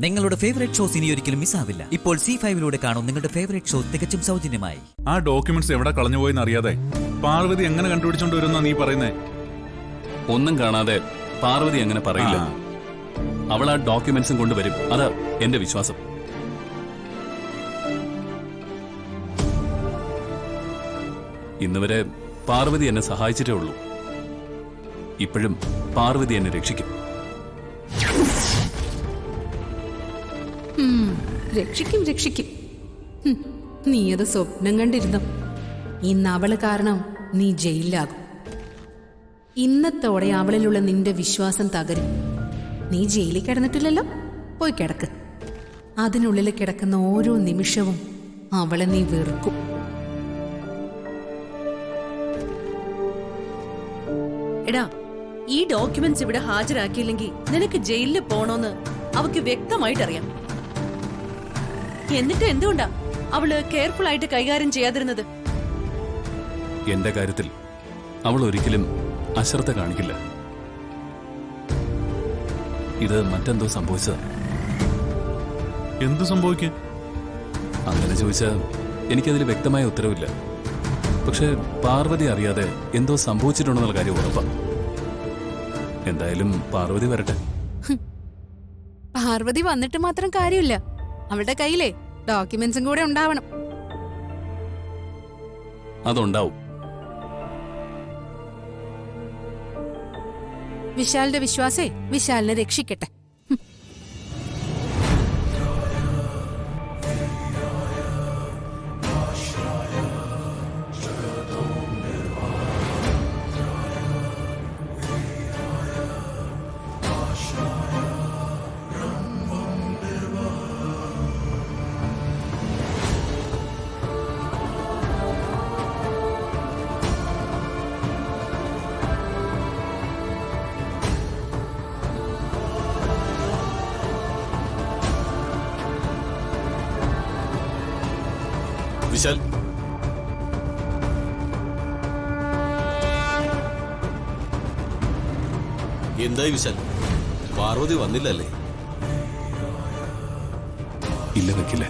നിങ്ങളുടെ favourite shows ഇനി ഒരിക്കലും മിസ്സാവില്ല. ഇപ്പോൾ C5 കാണും നിങ്ങളുടെ ഫേവറേറ്റ് ഷോ തികച്ചും സൗജന്യമായി. ആ ഡോക്യുമെന്റ്സ് എവിടെ കളഞ്ഞുപോയെന്ന് അറിയാതെ പാർവതി എങ്ങനെ കണ്ടുപിടിച്ചോണ്ട് വരുന്ന നീ പറയുന്നേ? ഒന്നും കാണാതെ പാർവതി എങ്ങനെ പറയില്ല. അവൾ ആ ഡോക്യുമെന്റ്സും കൊണ്ടുവരും, അതാ എന്റെ വിശ്വാസം. ഇന്നുവരെ പാർവതി എന്നെ സഹായിച്ചിട്ടേ ഉള്ളൂ. ഇപ്പോഴും പാർവതി എന്നെ രക്ഷിക്കും. രക്ഷിക്കും. നീ അത് സ്വപ്നം കണ്ടിരുന്നു. ഇന്ന് അവള് കാരണം നീ ജയിലിലാകും. ഇന്നത്തോടെ അവളിലുള്ള നിന്റെ വിശ്വാസം തകരും. നീ ജയിലിൽ കിടന്നിട്ടില്ലല്ലോ, പോയി കിടക്ക്. അതിനുള്ളിൽ കിടക്കുന്ന ഓരോ നിമിഷവും അവളെ നീ വെറുക്കും. എടാ, ഈ ഡോക്യുമെന്റ്സ് ഇവിടെ ഹാജരാക്കിയില്ലെങ്കിൽ നിനക്ക് ജയിലിൽ പോണോന്ന് അവക്ക് വ്യക്തമായിട്ടറിയാം. എന്നിട്ട് എന്തുകൊണ്ടാ അവള് കെയർഫുൾ ആയിട്ട് കൈകാര്യം ചെയ്യാതിരുന്നത്? എന്റെ കാര്യത്തിൽ അവൾ ഒരിക്കലും അശ്രദ്ധ കാണിക്കില്ല. ഇത് മറ്റെന്തോ സംഭവിച്ചതാ. എന്തു സംഭവിക്കും? അങ്ങനെ ചോദിച്ചാൽ എനിക്കതിൽ വ്യക്തമായ ഉത്തരവില്ല. പക്ഷെ പാർവതി അറിയാതെ എന്തോ സംഭവിച്ചിട്ടുണ്ടെന്നുള്ള കാര്യം ഉറപ്പാ. എന്തായാലും പാർവതി വരട്ടെ. പാർവതി വന്നിട്ട് മാത്രം കാര്യമില്ല, അവളുടെ കയ്യിലെ ഡോക്യുമെന്റ്സും കൂടെ ഉണ്ടാവണം. അതുണ്ടാവും. വിശാലിന്റെ വിശ്വാസേ വിശാലിനെ രക്ഷിക്കട്ടെ. വിശാൽ, എന്തായി വിശാൽ? പാർവതി വന്നില്ലല്ലേ? ഇല്ല, വെക്കില്ല.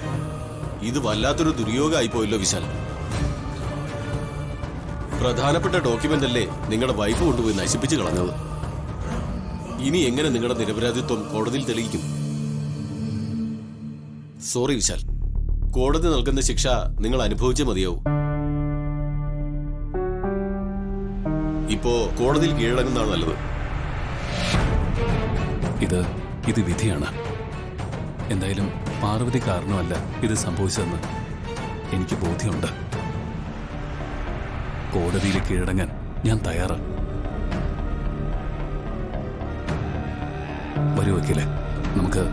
ഇത് വല്ലാത്തൊരു ദുര്യോഗമായി പോയല്ലോ വിശാൽ. പ്രധാനപ്പെട്ട ഡോക്യുമെന്റ് അല്ലേ നിങ്ങളുടെ വൈഫ് കൊണ്ടുപോയി നശിപ്പിച്ചു കളഞ്ഞത്. ഇനി എങ്ങനെ നിങ്ങളുടെ നിരപരാധിത്വം കോടതിയിൽ തെളിയിക്കും? സോറി വിശാൽ, കോടതി നൽകുന്ന ശിക്ഷ നിങ്ങൾ അനുഭവിച്ചേ മതിയാവൂ. ഇപ്പോ കോടതിയിൽ കീഴടങ്ങുന്നതാണ് നല്ലത്. ഇത് വിധിയാണ്. എന്തായാലും പാർവതി കാരണമല്ല ഇത് സംഭവിച്ചതെന്ന് എനിക്ക് ബോധ്യമുണ്ട്. കോടതിയിൽ കീഴടങ്ങാൻ ഞാൻ തയ്യാറാണ്. വരൂ വക്കീലെ, നമുക്ക്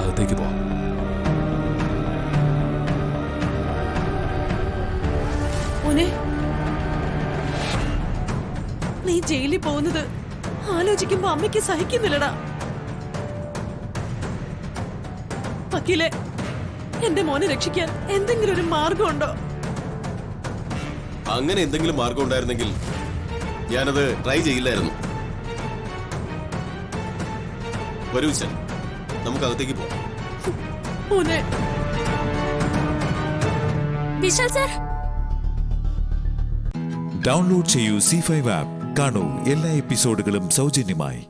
അകത്തേക്ക് പോവാം. നീ ജയിലിൽ പോകുന്നത് ആലോചിക്കുമ്പോ അമ്മയ്ക്ക് സഹിക്കുന്നില്ലടാ. വക്കീലെ, എന്റെ മോനെ രക്ഷിക്കാൻ എന്തെങ്കിലും ഒരു മാർഗമുണ്ടോ? അങ്ങനെ എന്തെങ്കിലും മാർഗം ഉണ്ടായിരുന്നെങ്കിൽ ഞാനത് ട്രൈ ചെയ്യില്ലായിരുന്നു. വരൂ വിശാൽ, നമുക്ക് അകത്തേക്ക് പോവാം. വിശാൽ സർ, ഡൗൺലോഡ് ചെയ്യൂ C5 ആപ്പ്. കാണൂ എല്ലാ എപ്പിസോഡുകളും സൗജന്യമായി.